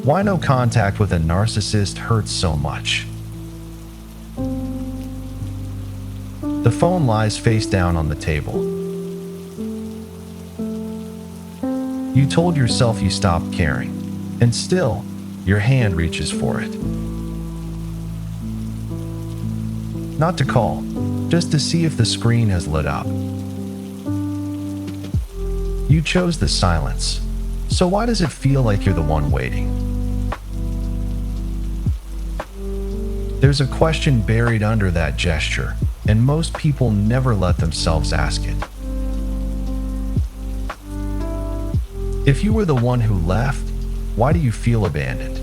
Why no contact with a narcissist hurts so much? The phone lies face down on the table. You told yourself you stopped caring, and still, your hand reaches for it. Not to call, just to see if the screen has lit up. You chose the silence, so why does it feel like you're the one waiting? There's a question buried under that gesture, and most people never let themselves ask it. If you were the one who left, why do you feel abandoned?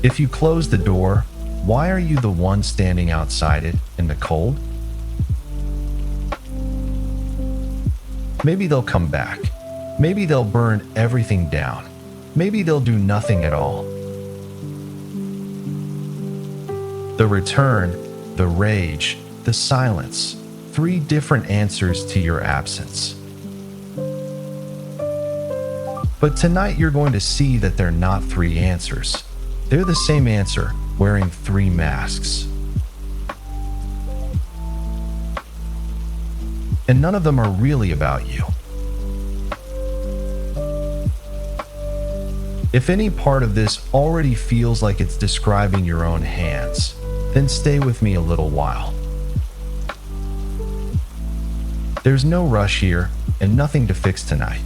If you closed the door, why are you the one standing outside it in the cold? Maybe they'll come back. Maybe they'll burn everything down. Maybe they'll do nothing at all. The return, the rage, the silence. 3 different answers to your absence. But tonight you're going to see that they're not 3 answers. They're the same answer, wearing 3 masks. And none of them are really about you. If any part of this already feels like it's describing your own hands, then stay with me a little while. There's no rush here and nothing to fix tonight.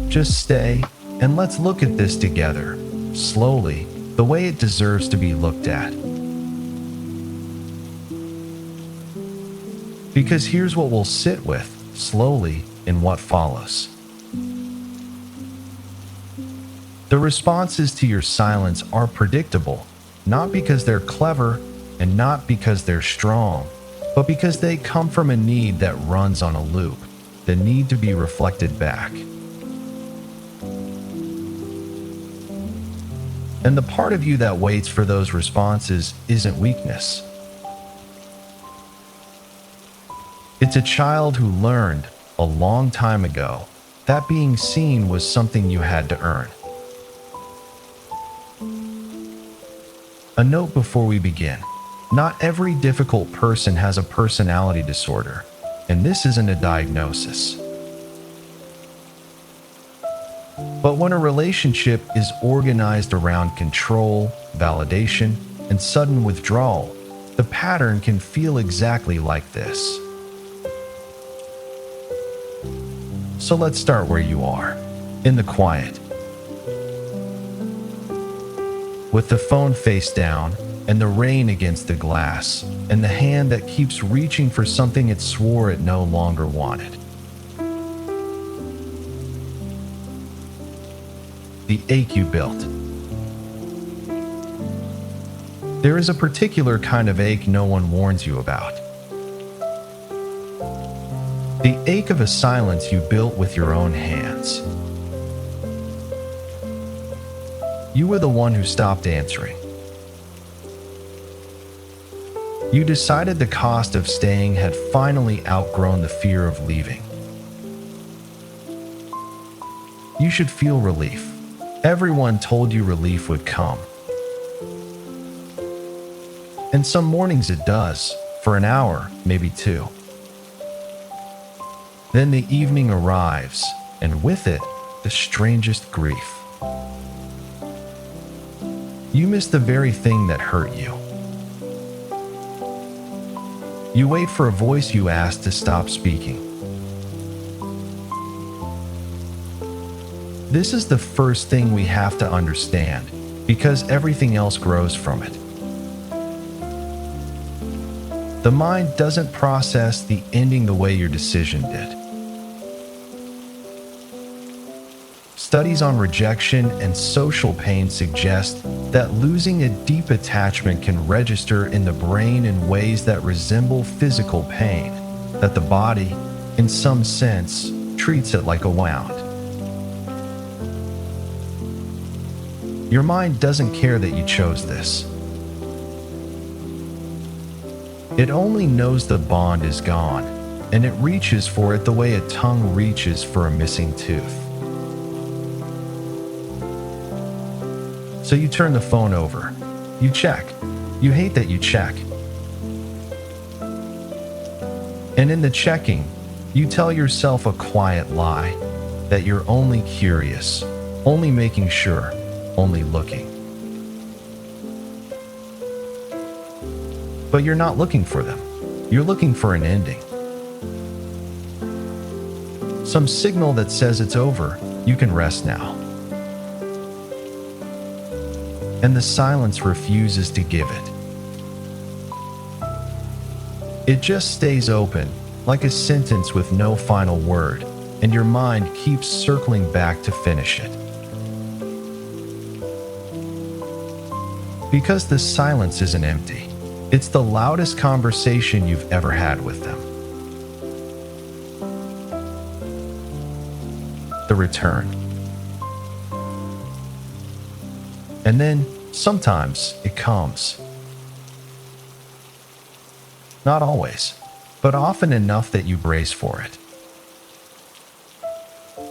Just stay and let's look at this together, slowly, the way it deserves to be looked at. Because here's what we'll sit with, slowly, in what follows. The responses to your silence are predictable, not because they're clever and not because they're strong, but because they come from a need that runs on a loop, the need to be reflected back. And the part of you that waits for those responses isn't weakness. It's a child who learned, a long time ago, that being seen was something you had to earn. A note before we begin. Not every difficult person has a personality disorder, and this isn't a diagnosis. But when a relationship is organized around control, validation, and sudden withdrawal, the pattern can feel exactly like this. So let's start where you are, in the quiet. With the phone face down, and the rain against the glass, and the hand that keeps reaching for something it swore it no longer wanted. The ache you built. There is a particular kind of ache no one warns you about. The ache of a silence you built with your own hands. You were the one who stopped answering. You decided the cost of staying had finally outgrown the fear of leaving. You should feel relief. Everyone told you relief would come. And some mornings it does, for an hour, maybe 2. Then the evening arrives, and with it, the strangest grief. You miss the very thing that hurt you. You wait for a voice you asked to stop speaking. This is the first thing we have to understand, because everything else grows from it. The mind doesn't process the ending the way your decision did. Studies on rejection and social pain suggest that losing a deep attachment can register in the brain in ways that resemble physical pain, that the body, in some sense, treats it like a wound. Your mind doesn't care that you chose this. It only knows the bond is gone, and it reaches for it the way a tongue reaches for a missing tooth. So you turn the phone over. You check. You hate that you check. And in the checking, you tell yourself a quiet lie that you're only curious, only making sure, only looking. But you're not looking for them. You're looking for an ending. Some signal that says it's over, you can rest now. And the silence refuses to give it. It just stays open, like a sentence with no final word, and your mind keeps circling back to finish it. Because the silence isn't empty. It's the loudest conversation you've ever had with them. The return. And then, sometimes, it comes. Not always, but often enough that you brace for it.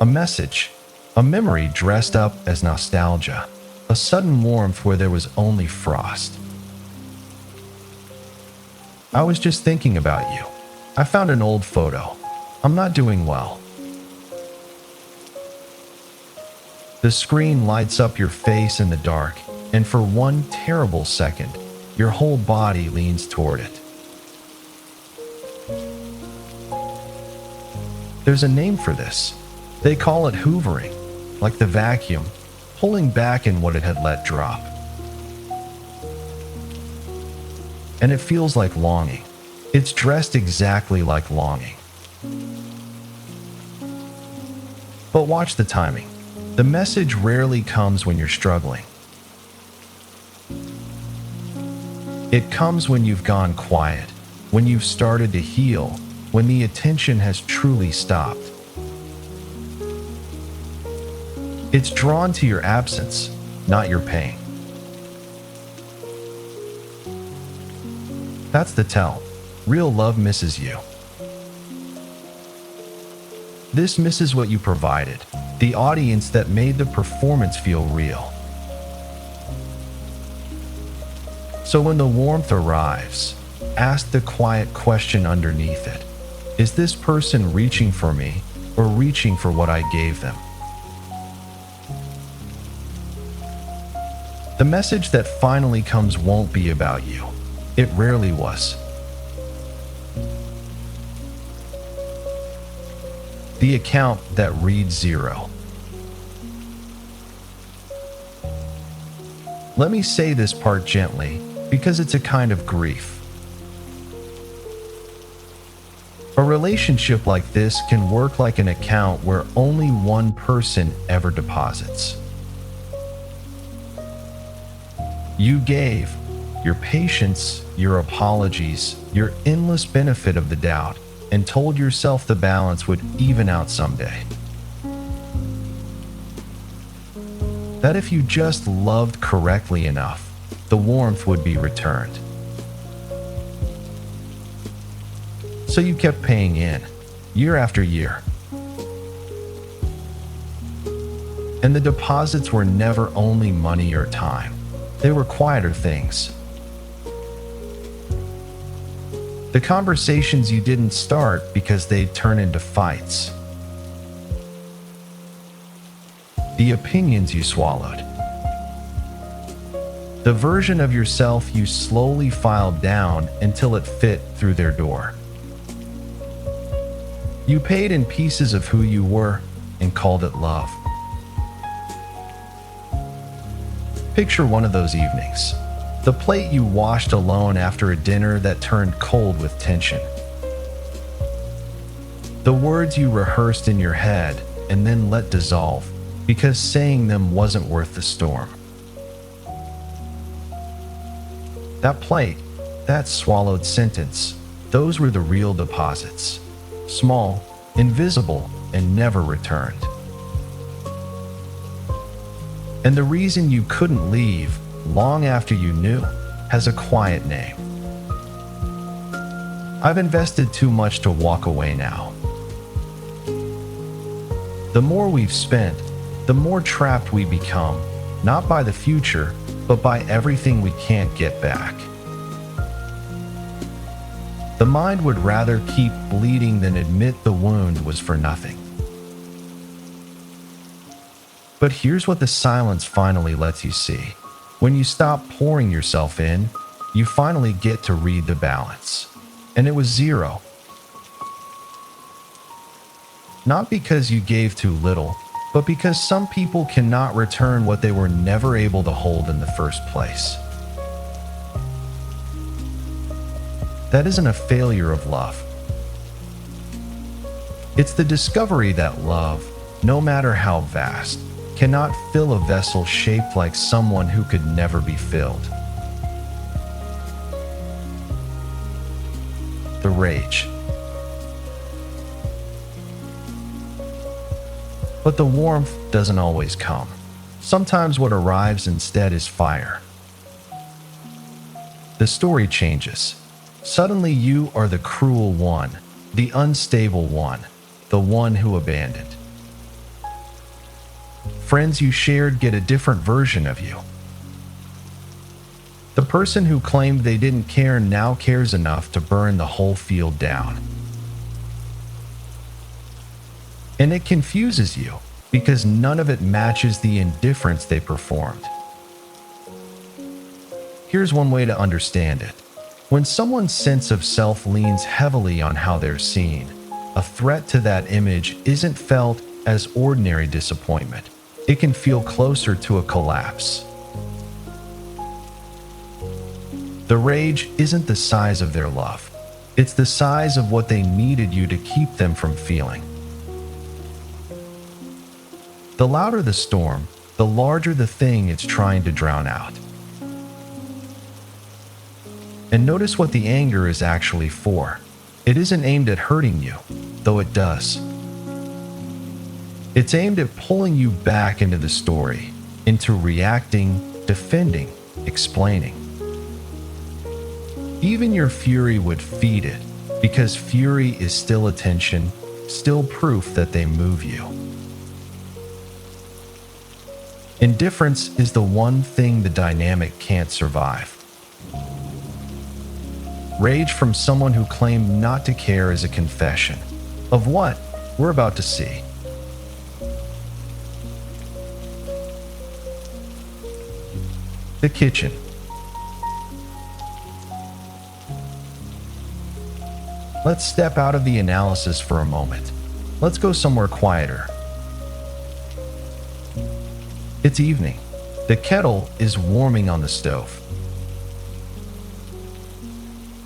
A message, a memory dressed up as nostalgia, a sudden warmth where there was only frost. I was just thinking about you. I found an old photo. I'm not doing well. The screen lights up your face in the dark, and for one terrible second, your whole body leans toward it. There's a name for this. They call it hoovering, like the vacuum, pulling back in what it had let drop. And it feels like longing. It's dressed exactly like longing. But watch the timing. The message rarely comes when you're struggling. It comes when you've gone quiet, when you've started to heal, when the attention has truly stopped. It's drawn to your absence, not your pain. That's the tell. Real love misses you. This misses what you provided, the audience that made the performance feel real. So when the warmth arrives, ask the quiet question underneath it. Is this person reaching for me or reaching for what I gave them? The message that finally comes won't be about you. It rarely was. The account that reads zero. Let me say this part gently, because it's a kind of grief. A relationship like this can work like an account where only one person ever deposits. You gave your patience, your apologies, your endless benefit of the doubt, and told yourself the balance would even out someday. That if you just loved correctly enough, the warmth would be returned. So you kept paying in, year after year. And the deposits were never only money or time. They were quieter things. The conversations you didn't start because they'd turn into fights. The opinions you swallowed. The version of yourself you slowly filed down until it fit through their door. You paid in pieces of who you were and called it love. Picture one of those evenings. The plate you washed alone after a dinner that turned cold with tension. The words you rehearsed in your head and then let dissolve because saying them wasn't worth the storm. That plate, that swallowed sentence, those were the real deposits. Small, invisible, and never returned. And the reason you couldn't leave, long after you knew, has a quiet name. I've invested too much to walk away now. The more we've spent, the more trapped we become, not by the future, but by everything we can't get back. The mind would rather keep bleeding than admit the wound was for nothing. But here's what the silence finally lets you see. When you stop pouring yourself in, you finally get to read the balance. And it was 0. Not because you gave too little, but because some people cannot return what they were never able to hold in the first place. That isn't a failure of love. It's the discovery that love, no matter how vast, cannot fill a vessel shaped like someone who could never be filled. The rage. But the warmth doesn't always come. Sometimes what arrives instead is fire. The story changes. Suddenly you are the cruel one, the unstable one, the one who abandoned. Friends you shared get a different version of you. The person who claimed they didn't care now cares enough to burn the whole field down. And it confuses you because none of it matches the indifference they performed. Here's one way to understand it. When someone's sense of self leans heavily on how they're seen, a threat to that image isn't felt as ordinary disappointment. It can feel closer to a collapse. The rage isn't the size of their love. It's the size of what they needed you to keep them from feeling. The louder the storm, the larger the thing it's trying to drown out. And notice what the anger is actually for. It isn't aimed at hurting you, though it does. It's aimed at pulling you back into the story, into reacting, defending, explaining. Even your fury would feed it, because fury is still attention, still proof that they move you. Indifference is the one thing the dynamic can't survive. Rage from someone who claimed not to care is a confession. Of what? We're about to see. The kitchen. Let's step out of the analysis for a moment. Let's go somewhere quieter. It's evening. The kettle is warming on the stove.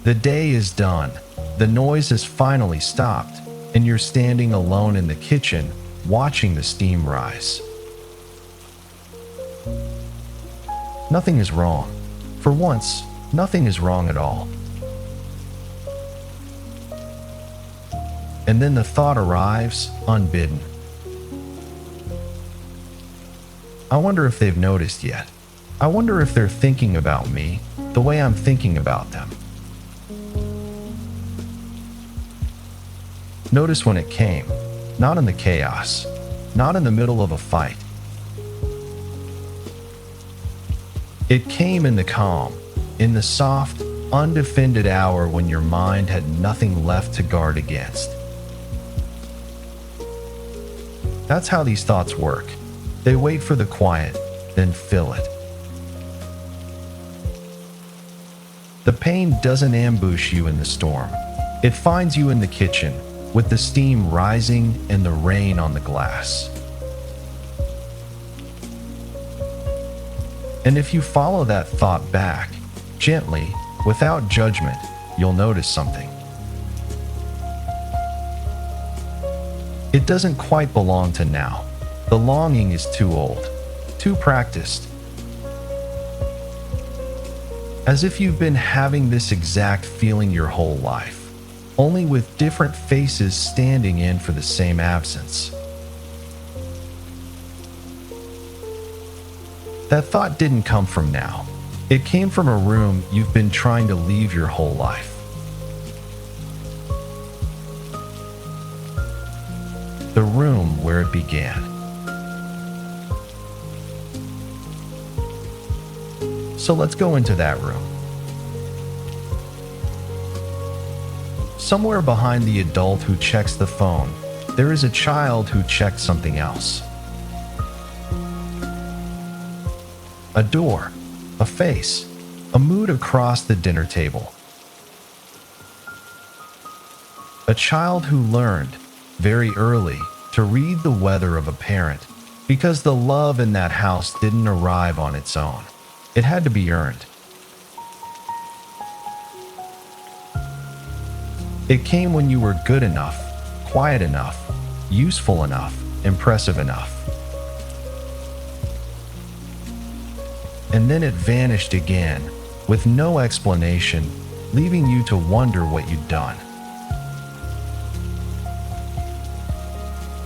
The day is done. The noise has finally stopped, and you're standing alone in the kitchen, watching the steam rise. Nothing is wrong. For once, nothing is wrong at all. And then the thought arrives, unbidden. I wonder if they've noticed yet. I wonder if they're thinking about me the way I'm thinking about them. Notice when it came, not in the chaos, not in the middle of a fight. It came in the calm, in the soft, undefended hour when your mind had nothing left to guard against. That's how these thoughts work. They wait for the quiet, then fill it. The pain doesn't ambush you in the storm. It finds you in the kitchen, with the steam rising and the rain on the glass. And if you follow that thought back, gently, without judgment, you'll notice something. It doesn't quite belong to now. The longing is too old, too practiced. As if you've been having this exact feeling your whole life, only with different faces standing in for the same absence. That thought didn't come from now. It came from a room you've been trying to leave your whole life. the room where it began. So let's go into that room. Somewhere behind the adult who checks the phone, there is a child who checks something else. A door, a face, a mood across the dinner table. A child who learned, very early, to read the weather of a parent, because the love in that house didn't arrive on its own. It had to be earned. It came when you were good enough, quiet enough, useful enough, impressive enough. And then it vanished again, with no explanation, leaving you to wonder what you'd done.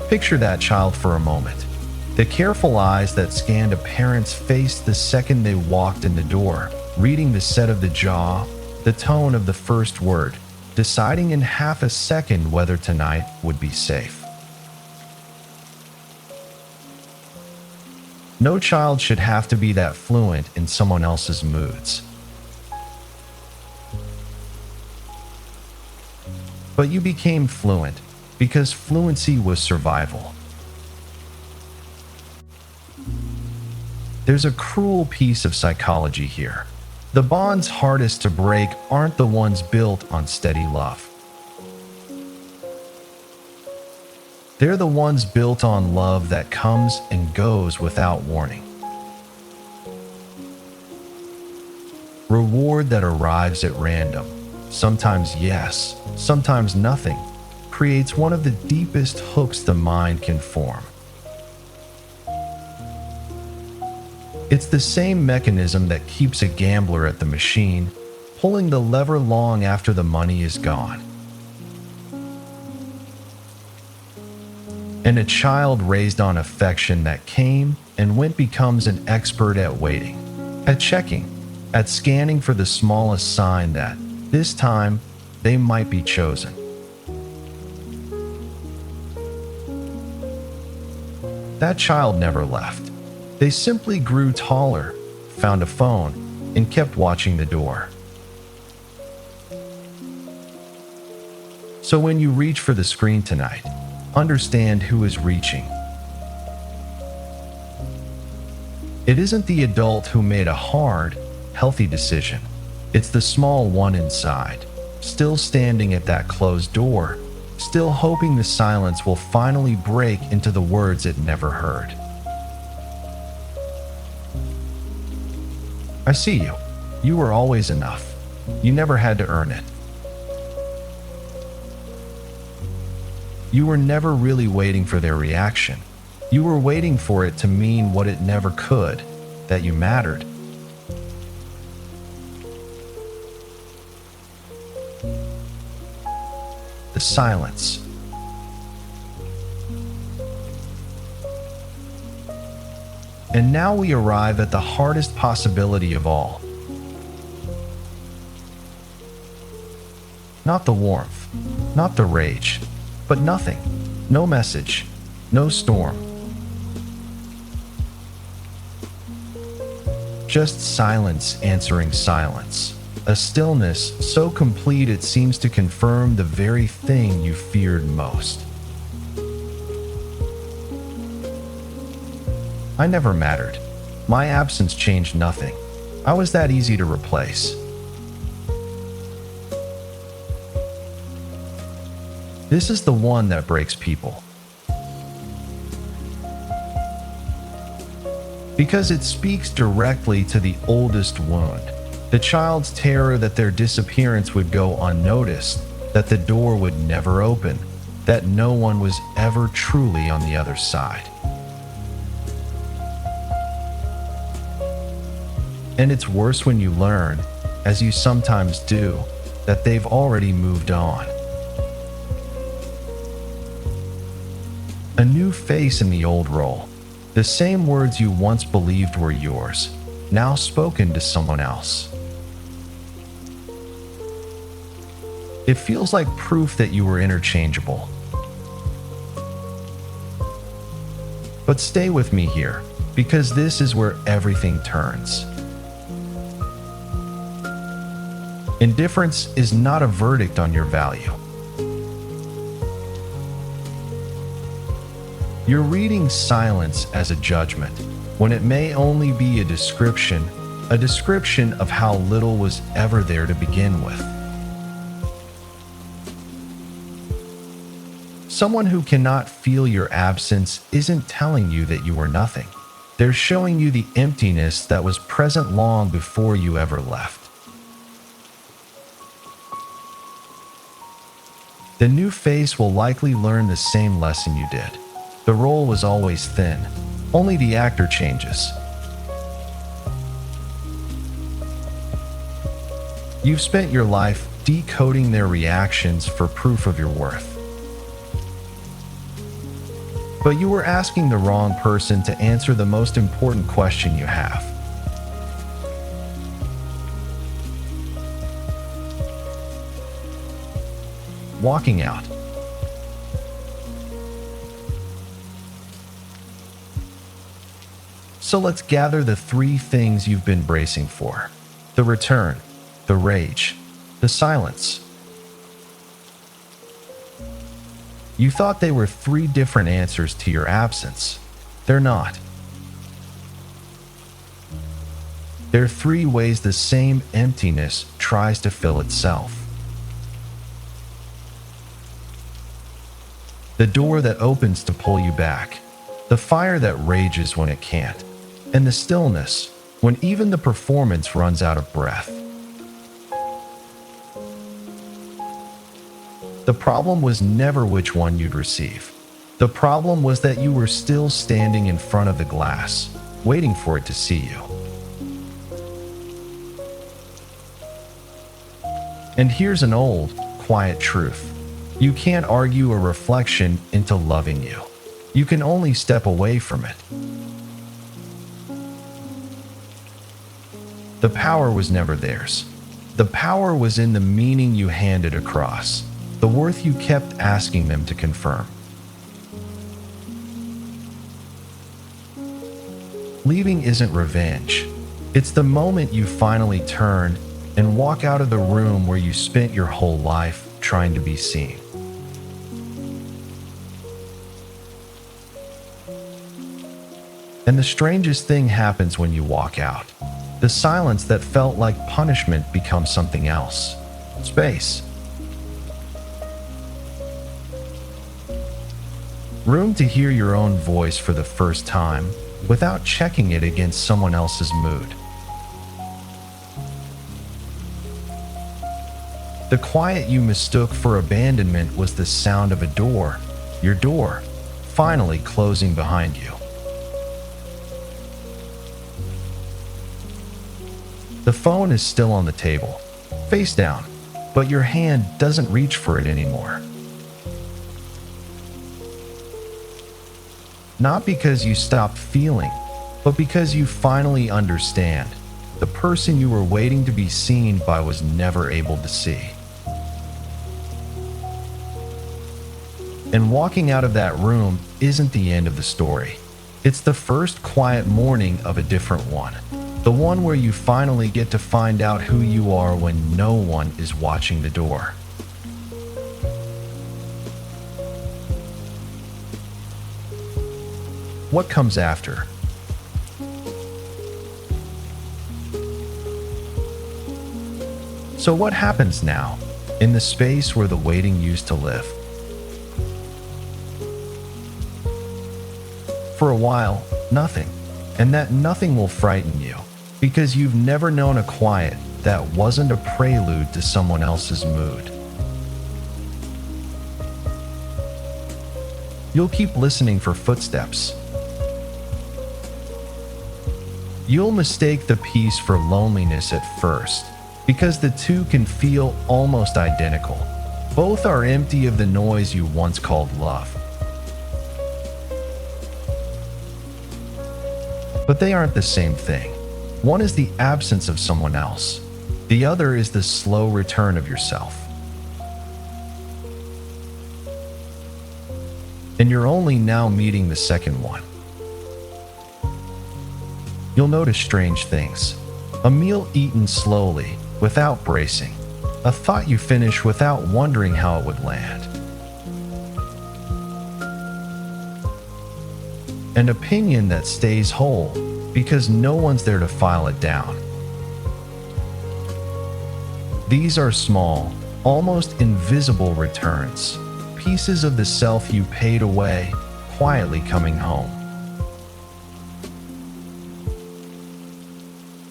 Picture that child for a moment. The careful eyes that scanned a parent's face the second they walked in the door, reading the set of the jaw, the tone of the first word, deciding in half a second whether tonight would be safe. No child should have to be that fluent in someone else's moods. But you became fluent because fluency was survival. There's a cruel piece of psychology here. The bonds hardest to break aren't the ones built on steady love. They're the ones built on love that comes and goes without warning. Reward that arrives at random, sometimes yes, sometimes nothing, creates one of the deepest hooks the mind can form. It's the same mechanism that keeps a gambler at the machine, pulling the lever long after the money is gone. And a child raised on affection that came and went becomes an expert at waiting, at checking, at scanning for the smallest sign that, this time, they might be chosen. That child never left. They simply grew taller, found a phone, and kept watching the door. So when you reach for the screen tonight, understand who is reaching. It isn't the adult who made a hard, healthy decision. It's the small one inside, still standing at that closed door, still hoping the silence will finally break into the words it never heard. I see you. You were always enough. You never had to earn it. You were never really waiting for their reaction. You were waiting for it to mean what it never could, that you mattered. The silence. And now we arrive at the hardest possibility of all. Not the warmth, not the rage, but nothing. No message, no storm. Just silence answering silence. A stillness so complete it seems to confirm the very thing you feared most. I never mattered. My absence changed nothing. I was that easy to replace. This is the one that breaks people. Because it speaks directly to the oldest wound. The child's terror that their disappearance would go unnoticed, that the door would never open, that no one was ever truly on the other side. And it's worse when you learn, as you sometimes do, that they've already moved on. A new face in the old role. The same words you once believed were yours, now spoken to someone else. It feels like proof that you were interchangeable. But stay with me here, because this is where everything turns. Indifference is not a verdict on your value. You're reading silence as a judgment, when it may only be a description of how little was ever there to begin with. Someone who cannot feel your absence isn't telling you that you were nothing. They're showing you the emptiness that was present long before you ever left. The new face will likely learn the same lesson you did. The role was always thin, only the actor changes. You've spent your life decoding their reactions for proof of your worth. But you were asking the wrong person to answer the most important question you have. Walking out. So let's gather the three things you've been bracing for: the return, the rage, the silence. You thought they were three different answers to your absence. They're not. They're three ways the same emptiness tries to fill itself. The door that opens to pull you back, the fire that rages when it can't, and the stillness when even the performance runs out of breath. The problem was never which one you'd receive. The problem was that you were still standing in front of the glass, waiting for it to see you. And here's an old, quiet truth. You can't argue a reflection into loving you. You can only step away from it. The power was never theirs. The power was in the meaning you handed across, the worth you kept asking them to confirm. Leaving isn't revenge. It's the moment you finally turn and walk out of the room where you spent your whole life trying to be seen. And the strangest thing happens when you walk out. The silence that felt like punishment becomes something else. Space. Room to hear your own voice for the first time without checking it against someone else's mood. The quiet you mistook for abandonment was the sound of a door, your door, finally closing behind you. The phone is still on the table, face down, but your hand doesn't reach for it anymore. Not because you stopped feeling, but because you finally understand. The person you were waiting to be seen by was never able to see. And walking out of that room isn't the end of the story. It's the first quiet morning of a different one. The one where you finally get to find out who you are when no one is watching the door. What comes after? So what happens now, in the space where the waiting used to live? For a while, nothing. And that nothing will frighten you, because you've never known a quiet that wasn't a prelude to someone else's mood. You'll keep listening for footsteps. You'll mistake the peace for loneliness at first, because the two can feel almost identical. Both are empty of the noise you once called love. But they aren't the same thing. One is the absence of someone else. The other is the slow return of yourself. And you're only now meeting the second one. you'll notice strange things. A meal eaten slowly, without bracing. A thought you finish without wondering how it would land. An opinion that stays whole because no one's there to file it down. These are small, almost invisible returns, pieces of the self you paid away, quietly coming home.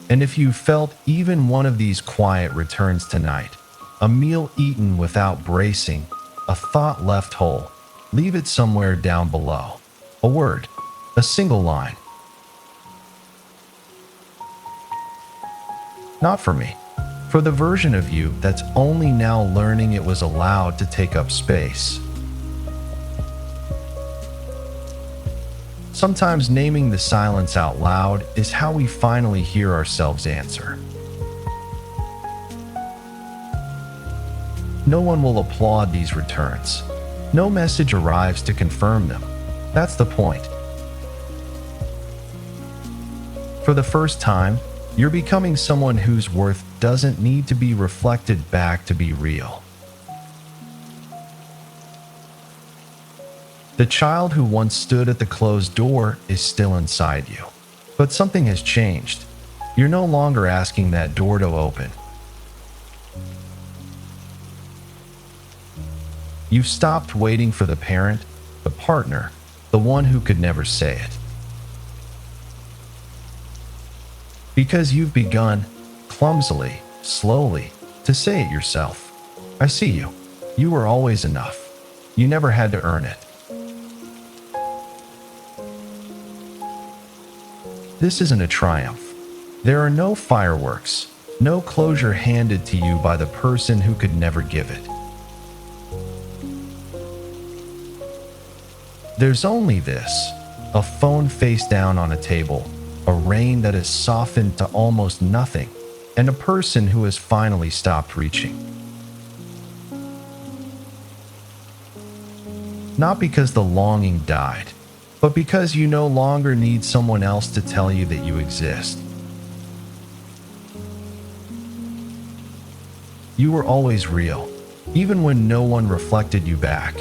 And if you felt even one of these quiet returns tonight, a meal eaten without bracing, a thought left whole, leave it somewhere down below. A word, a single line. Not for me. For the version of you that's only now learning it was allowed to take up space. Sometimes naming the silence out loud is how we finally hear ourselves answer. No one will applaud these returns. No message arrives to confirm them. That's the point. For the first time, you're becoming someone whose worth doesn't need to be reflected back to be real. The child who once stood at the closed door is still inside you, but something has changed. You're no longer asking that door to open. You've stopped waiting for the parent, the partner, the one who could never say it. Because you've begun, clumsily, slowly, to say it yourself. I see you. You were always enough. You never had to earn it. This isn't a triumph. There are no fireworks, no closure handed to you by the person who could never give it. There's only this, a phone face down on a table, a rain that has softened to almost nothing, and a person who has finally stopped reaching. Not because the longing died, but because you no longer need someone else to tell you that you exist. You were always real, even when no one reflected you back.